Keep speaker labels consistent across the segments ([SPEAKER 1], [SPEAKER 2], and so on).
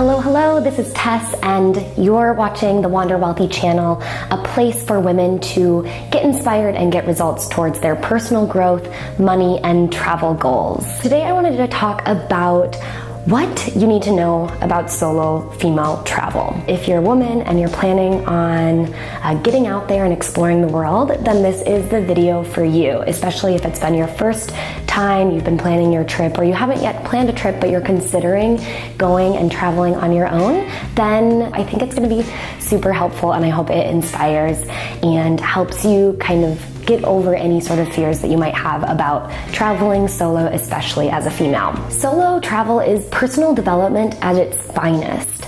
[SPEAKER 1] Hello, this is Tess, and you're watching the Wander Wealthy channel, a place for women to get inspired and get results towards their personal growth, money, and travel goals. Today I wanted to talk about what you need to know about solo female travel. If you're a woman and you're planning on getting out there and exploring the world, then this is the video for you, especially if it's been your first time, you've been planning your trip, or you haven't yet planned a trip but you're considering going and traveling on your own, then I think it's going to be super helpful, and I hope it inspires and helps you kind of get over any sort of fears that you might have about traveling solo, especially as a female. Solo travel is personal development at its finest.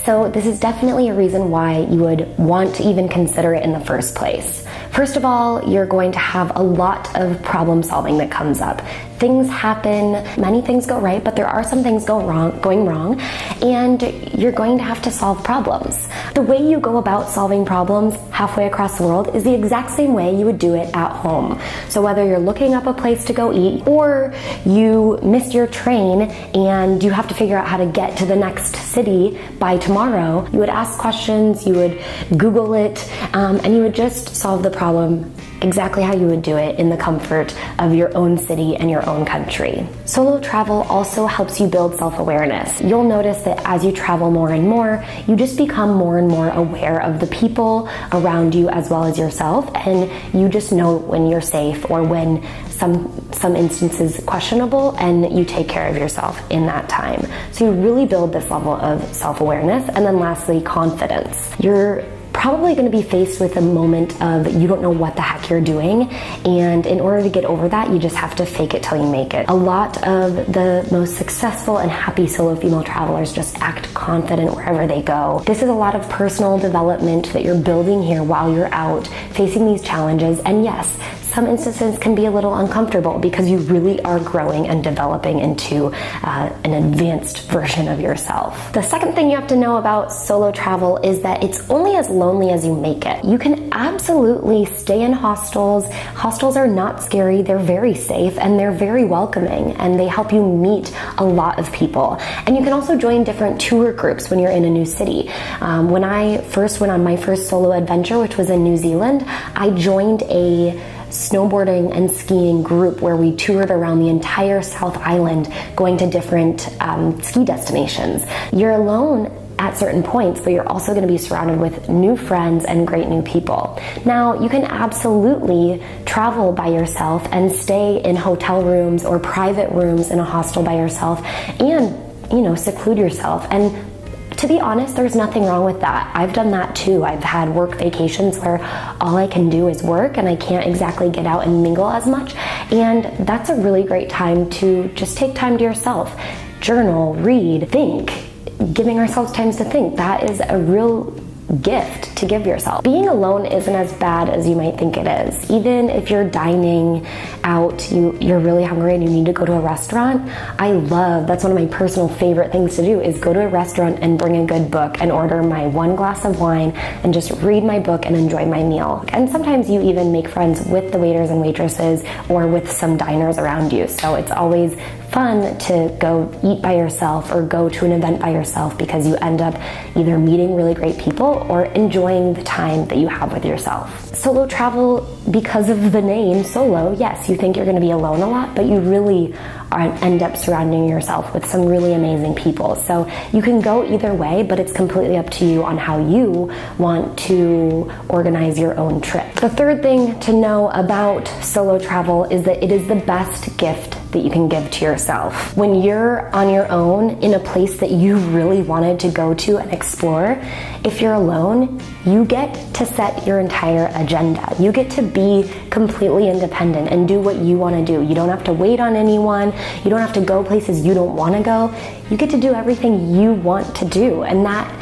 [SPEAKER 1] So this is definitely a reason why you would want to even consider it in the first place. First of all, you're going to have a lot of problem solving that comes up. Things happen, many things go right, but there are some things going wrong, and you're going to have to solve problems. The way you go about solving problems halfway across the world is the exact same way you would do it at home. So whether you're looking up a place to go eat, or you missed your train and you have to figure out how to get to the next city by tomorrow, you would ask questions, you would Google it, and you would just solve the problem exactly how you would do it in the comfort of your own city and your own country. Solo travel also helps you build self-awareness. You'll notice that as you travel more and more, you just become more and more aware of the people around you as well as yourself, and you just know when you're safe or when some instances questionable, and you take care of yourself in that time. So you really build this level of self-awareness. And then lastly, confidence. You're probably going to be faced with a moment of you don't know what the heck you're doing, and in order to get over that, you just have to fake it till you make it. A lot of the most successful and happy solo female travelers just act confident wherever they go. This is a lot of personal development that you're building here while you're out facing these challenges, and yes, some instances can be a little uncomfortable because you really are growing and developing into an advanced version of yourself. The second thing you have to know about solo travel is that it's only as lonely as you make it. You can absolutely stay in hostels. Hostels are not scary, they're very safe, and they're very welcoming, and they help you meet a lot of people. And you can also join different tour groups when you're in a new city. When I first went on my first solo adventure, which was in New Zealand, I joined a snowboarding and skiing group where we toured around the entire South Island, going to different ski destinations. You're alone at certain points, but you're also going to be surrounded with new friends and great new people. Now, you can absolutely travel by yourself and stay in hotel rooms or private rooms in a hostel by yourself and, seclude yourself. And to be honest, there's nothing wrong with that. I've done that too. I've had work vacations where all I can do is work and I can't exactly get out and mingle as much. And that's a really great time to just take time to yourself. Journal, read, think. Giving ourselves times to think. That is a real gift to give yourself. Being alone isn't as bad as you might think it is. Even if you're dining out, you're really hungry and you need to go to a restaurant, that's one of my personal favorite things to do, is go to a restaurant and bring a good book and order my one glass of wine and just read my book and enjoy my meal. And sometimes you even make friends with the waiters and waitresses or with some diners around you. So it's always fun to go eat by yourself or go to an event by yourself, because you end up either meeting really great people or enjoying the time that you have with yourself. Solo travel, because of the name solo, yes, you think you're going to be alone a lot, but you really end up surrounding yourself with some really amazing people. So you can go either way, but it's completely up to you on how you want to organize your own trip. The third thing to know about solo travel is that it is the best gift that you can give to yourself. When you're on your own in a place that you really wanted to go to and explore, if you're alone, you get to set your entire agenda. You get to be completely independent and do what you want to do. You don't have to wait on anyone. You don't have to go places you don't want to go. You get to do everything you want to do, and that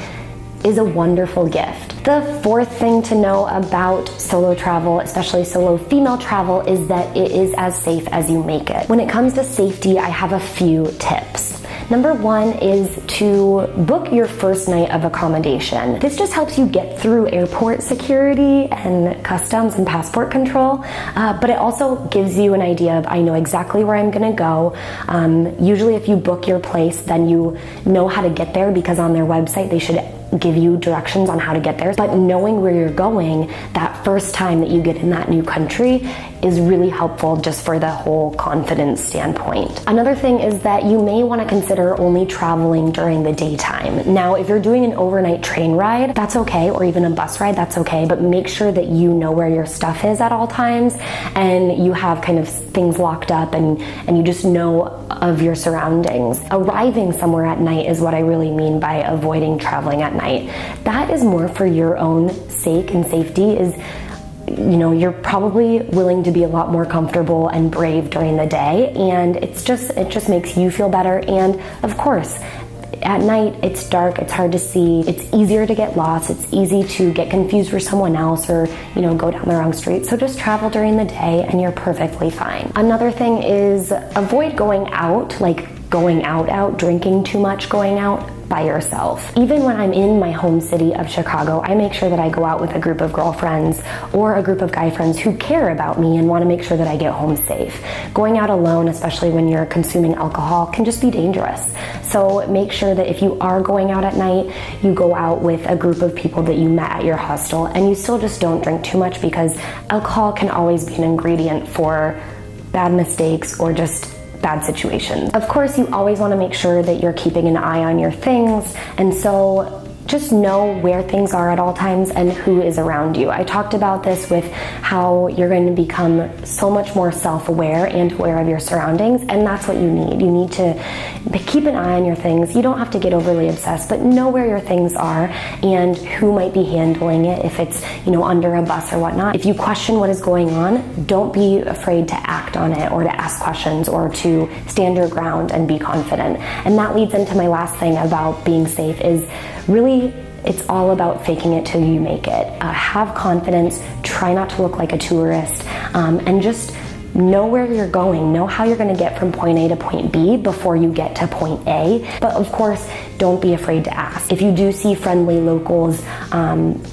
[SPEAKER 1] is a wonderful gift. The fourth thing to know about solo travel, especially solo female travel, is that it is as safe as you make it. When it comes to safety, I have a few tips. Number one is to book your first night of accommodation. This just helps you get through airport security and customs and passport control, but it also gives you an idea of, I know exactly where I'm gonna go. Usually if you book your place, then you know how to get there, because on their website they should give you directions on how to get there. But knowing where you're going that first time that you get in that new country is really helpful just for the whole confidence standpoint. Another thing is that you may want to consider only traveling during the daytime. Now, if you're doing an overnight train ride, that's okay, or even a bus ride, that's okay, but make sure that you know where your stuff is at all times and you have kind of things locked up and you just know of your surroundings. Arriving somewhere at night is what I really mean by avoiding traveling at night. That is more for your own sake and safety. You're probably willing to be a lot more comfortable and brave during the day, and it just makes you feel better. And of course, at night it's dark, it's hard to see, it's easier to get lost, it's easy to get confused for someone else or go down the wrong street. So just travel during the day and you're perfectly fine. Another thing is avoid going out, like going out, drinking too much, going out by yourself. Even when I'm in my home city of Chicago, I make sure that I go out with a group of girlfriends or a group of guy friends who care about me and want to make sure that I get home safe. Going out alone, especially when you're consuming alcohol, can just be dangerous. So make sure that if you are going out at night, you go out with a group of people that you met at your hostel, and you still just don't drink too much, because alcohol can always be an ingredient for bad mistakes or just bad situations. Of course, you always want to make sure that you're keeping an eye on your things, and so just know where things are at all times and who is around you. I talked about this with how you're going to become so much more self-aware and aware of your surroundings, and that's what you need. You need to keep an eye on your things. You don't have to get overly obsessed, but know where your things are and who might be handling it, if it's under a bus or whatnot. If you question what is going on, don't be afraid to act on it or to ask questions or to stand your ground and be confident. And that leads into my last thing about being safe, is really it's all about faking it till you make it. Have confidence, try not to look like a tourist, and just know where you're going, know how you're going to get from point A to point B before you get to point A. But of course, don't be afraid to ask. If you do see friendly locals,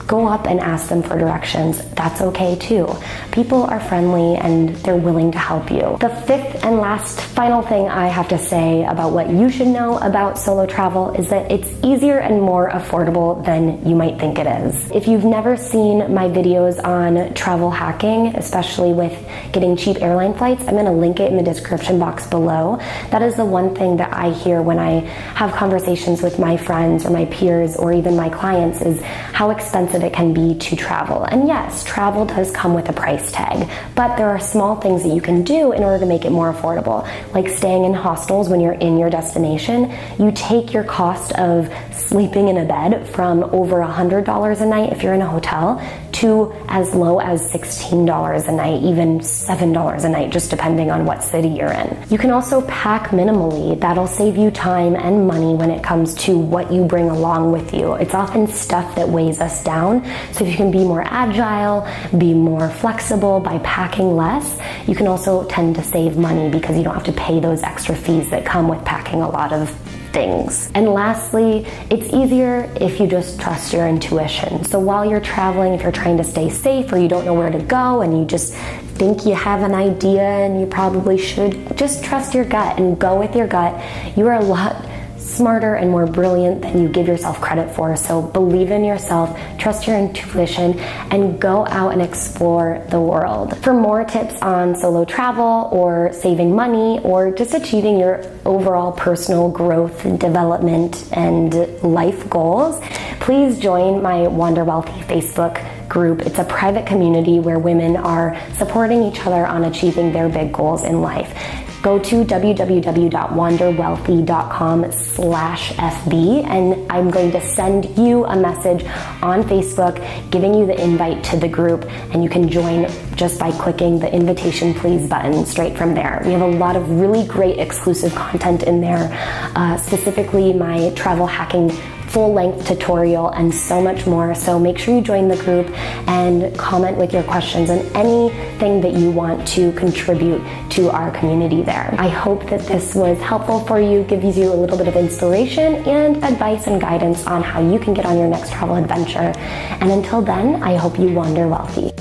[SPEAKER 1] go up and ask them for directions. That's okay too. People are friendly and they're willing to help you. The fifth and last final thing I have to say about what you should know about solo travel is that it's easier and more affordable than you might think it is. If you've never seen my videos on travel hacking, especially with getting cheap airline flights, I'm going to link it in the description box below. That is the one thing that I hear when I have conversations with my friends or my peers or even my clients, is how expensive it can be to travel. And yes, travel does come with a price tag, but there are small things that you can do in order to make it more affordable, like staying in hostels when you're in your destination. You take your cost of sleeping in a bed from over $100 a night if you're in a hotel to as low as $16 a night, even $7 a night, just depending on what city you're in. You can also pack minimally. That'll save you time and money when it comes to what you bring along with you. It's often stuff that weighs us down, so if you can be more agile, be more flexible by packing less, you can also tend to save money because you don't have to pay those extra fees that come with packing a lot of things. And lastly, it's easier if you just trust your intuition. So while you're traveling, if you're trying to stay safe or you don't know where to go and you just think you have an idea and you probably should, just trust your gut and go with your gut. You are a lot smarter and more brilliant than you give yourself credit for. So believe in yourself, trust your intuition, and go out and explore the world. For more tips on solo travel or saving money or just achieving your overall personal growth and development and life goals, please join my Wander Wealthy Facebook group. It's a private community where women are supporting each other on achieving their big goals in life. Go to www.wanderwealthy.com/FB and I'm going to send you a message on Facebook giving you the invite to the group, and you can join just by clicking the invitation please button straight from there. We have a lot of really great exclusive content in there, specifically my travel hacking full-length tutorial, and so much more. So make sure you join the group and comment with your questions and anything that you want to contribute to our community there. I hope that this was helpful for you, gives you a little bit of inspiration and advice and guidance on how you can get on your next travel adventure. And until then, I hope you wander wealthy.